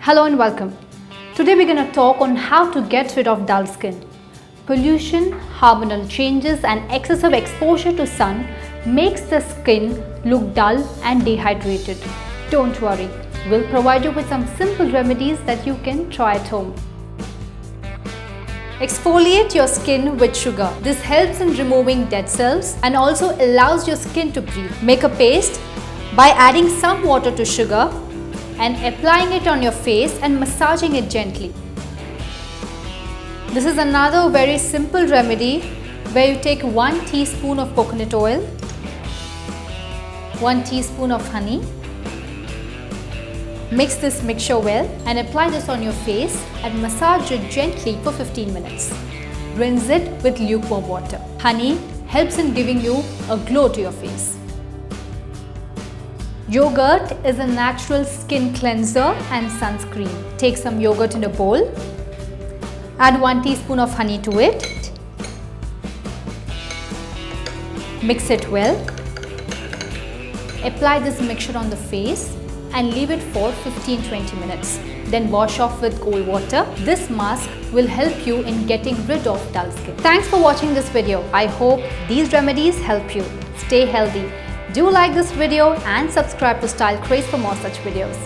Hello and welcome. Today we're going to talk on how to get rid of dull skin. Pollution, hormonal changes and excessive exposure to sun makes the skin look dull and dehydrated. Don't worry, we'll provide you with some simple remedies that you can try at home. Exfoliate your skin with sugar. This helps in removing dead cells and also allows your skin to breathe. Make a paste by adding some water to sugar and applying it on your face and massaging it gently. This is another very simple remedy where you take 1 teaspoon of coconut oil, 1 teaspoon of honey. Mix this mixture well and apply this on your face and massage it gently for 15 minutes. Rinse it with lukewarm water. Honey helps in giving you a glow to your face. Yogurt is a natural skin cleanser and sunscreen. Take some yogurt in a bowl. Add 1 teaspoon of honey to it. Mix it well. Apply this mixture on the face and leave it for 15-20 minutes. Then wash off with cold water. This mask will help you in getting rid of dull skin. Thanks for watching this video. I hope these remedies help you. Stay healthy. Do like this video and subscribe to Style Craze for more such videos.